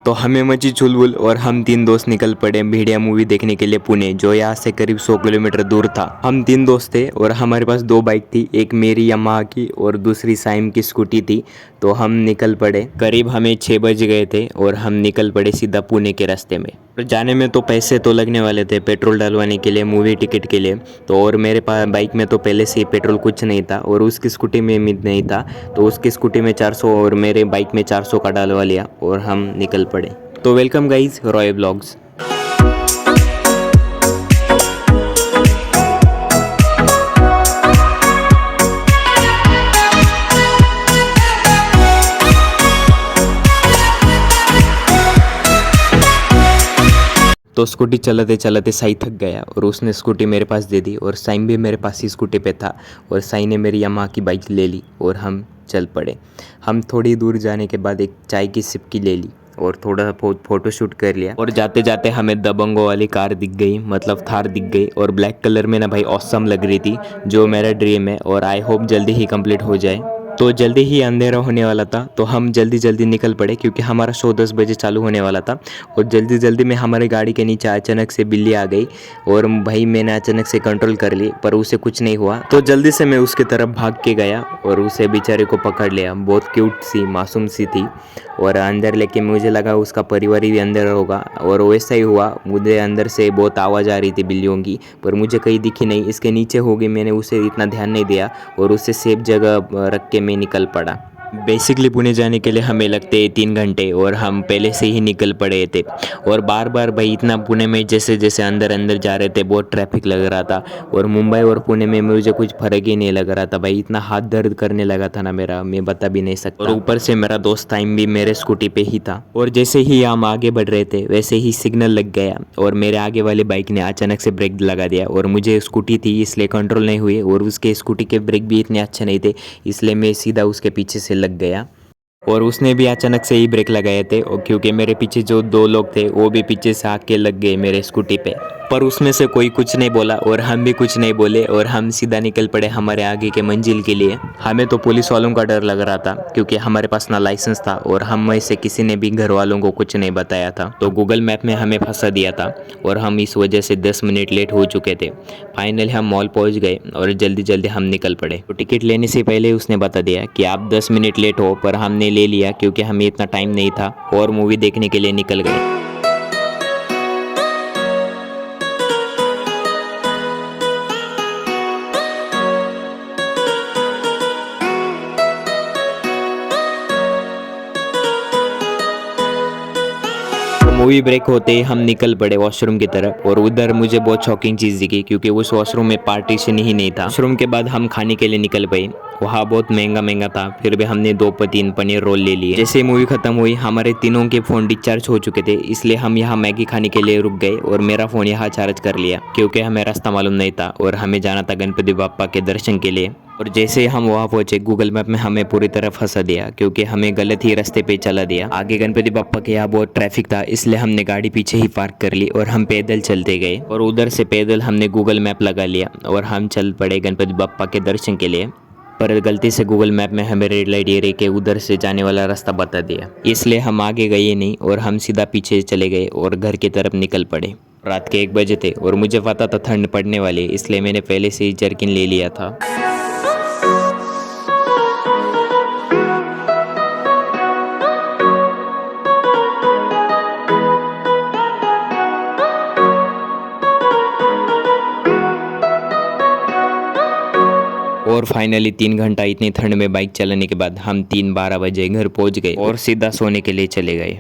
तो हमें मची चुलबुल और हम तीन दोस्त निकल पड़े भेड़िया मूवी देखने के लिए पुणे, जो यहाँ से करीब 100 किलोमीटर दूर था। हम तीन दोस्त थे और हमारे पास दो बाइक थी, एक मेरी यामाहा की और दूसरी साइम की स्कूटी थी। तो हम निकल पड़े, करीब हमें 6 बज गए थे और हम निकल पड़े सीधा पुणे के रास्ते में। तो जाने में तो पैसे तो लगने वाले थे पेट्रोल डलवाने के लिए, मूवी टिकट के लिए। तो और मेरे पास बाइक में तो पहले से ही पेट्रोल कुछ नहीं था और उसकी स्कूटी में उम्मीद नहीं था, तो उसकी स्कूटी में 400 और मेरे बाइक में 400 का डलवा लिया और हम निकल पड़े। तो वेलकम गाइज रॉय ब्लॉग्स। तो स्कूटी चलाते चलाते साई थक गया और उसने स्कूटी मेरे पास दे दी और साइन भी मेरे पास ही स्कूटी पे था और साई ने मेरी यामाहा की बाइक ले ली और हम चल पड़े। हम थोड़ी दूर जाने के बाद एक चाय की सिपकी ले ली और थोड़ा फोटो शूट कर लिया और जाते जाते हमें दबंगों वाली कार दिख गई, मतलब थार दिख गई और ब्लैक कलर में ना भाई ऑसम लग रही थी, जो मेरा ड्रीम है और आई होप जल्दी ही कंप्लीट हो जाए। तो जल्दी ही अंधेरा होने वाला था, तो हम जल्दी जल्दी निकल पड़े क्योंकि हमारा शो 10 बजे चालू होने वाला था। और जल्दी जल्दी में हमारी गाड़ी के नीचे अचानक से बिल्ली आ गई और भाई मैंने अचानक से कंट्रोल कर ली, पर उसे कुछ नहीं हुआ। तो जल्दी से मैं उसकी तरफ भाग के गया और उसे बेचारे को पकड़ लिया। बहुत क्यूट सी मासूम सी थी और अंदर लेके मुझे लगा उसका परिवार भी अंदर होगा और वैसा ही हुआ। मुझे अंदर से बहुत आवाज़ आ रही थी बिल्लियों की, पर मुझे कहीं दिखी नहीं, इसके नीचे होगी, मैंने उसे इतना ध्यान नहीं दिया और उसे सेफ जगह रख के मैं निकल पड़ा। बेसिकली पुणे जाने के लिए हमें लगते 3 घंटे और हम पहले से ही निकल पड़े थे और बार बार भाई इतना पुणे में जैसे जैसे अंदर अंदर जा रहे थे बहुत ट्रैफिक लग रहा था और मुंबई और पुणे में मुझे कुछ फ़र्क ही नहीं लग रहा था भाई, इतना हाथ दर्द करने लगा था ना मेरा, मैं बता भी नहीं सकता। और ऊपर से मेरा दोस्त टाइम भी मेरे स्कूटी पे ही था और जैसे ही हम आगे बढ़ रहे थे वैसे ही सिग्नल लग गया और मेरे आगे वाली बाइक ने अचानक से ब्रेक लगा दिया और मुझे स्कूटी थी इसलिए कंट्रोल नहीं हुई और उसके स्कूटी के ब्रेक भी इतने अच्छे नहीं थे, इसलिए मैं सीधा उसके पीछे से लग गया और उसने भी अचानक से ही ब्रेक लगाए थे और क्योंकि मेरे पीछे जो 2 लोग थे वो भी पीछे से आके लग गए मेरे स्कूटी पे, पर उसमें से कोई कुछ नहीं बोला और हम भी कुछ नहीं बोले और हम सीधा निकल पड़े हमारे आगे के मंजिल के लिए। हमें तो पुलिस वालों का डर लग रहा था क्योंकि हमारे पास ना लाइसेंस था और हम में से किसी ने भी घर वालों को कुछ नहीं बताया था, तो गूगल मैप में हमें फंसा दिया था और हम इस वजह से 10 मिनट लेट हो चुके थे। फाइनली हम मॉल पहुंच गए और जल्दी जल्दी हम निकल पड़े। तो टिकट लेने से पहले उसने बता दिया कि आप 10 मिनट लेट हो, पर हमने ले लिया क्योंकि हमें इतना टाइम नहीं था और मूवी देखने के लिए निकल गए। मूवी ब्रेक होते ही हम निकल पड़े वॉशरूम की तरफ और उधर मुझे बहुत शॉकिंग चीज़ दिखी क्योंकि उस वॉशरूम में पार्टीशन ही नहीं था। वॉशरूम के बाद हम खाने के लिए निकल पड़े, वहाँ बहुत महंगा महंगा था, फिर भी हमने 2-3 पनीर रोल ले लिए। जैसे मूवी खत्म हुई हमारे तीनों के फ़ोन डिस्चार्ज हो चुके थे, इसलिए हम यहाँ मैगी खाने के लिए रुक गए और मेरा फ़ोन यहाँ चार्ज कर लिया क्योंकि हमें रास्ता मालूम नहीं था और हमें जाना था गणपति बाप्पा के दर्शन के लिए। और जैसे ही हम वहाँ पहुंचे गूगल मैप में हमें पूरी तरह फंसा दिया क्योंकि हमें गलत ही रास्ते पे चला दिया। आगे गणपति बाप्पा के यहाँ बहुत ट्रैफिक था, इसलिए हमने गाड़ी पीछे ही पार्क कर ली और हम पैदल चलते गए और उधर से पैदल हमने गूगल मैप लगा लिया और हम चल पड़े गणपति बाप्पा के दर्शन के लिए। पर गलती से गूगल मैप में हमें रेड लाइट एरिया के उधर से जाने वाला रास्ता बता दिया, इसलिए हम आगे गए नहीं और हम सीधा पीछे चले गए और घर की तरफ निकल पड़े। रात के 1 बजे थे और मुझे पता था ठंड पड़ने वाली, इसलिए मैंने पहले से ही जर्किन ले लिया था। और फाइनली 3 घंटा इतनी ठंड में बाइक चलाने के बाद हम 3:12 बजे घर पहुंच गए और सीधा सोने के लिए चले गए।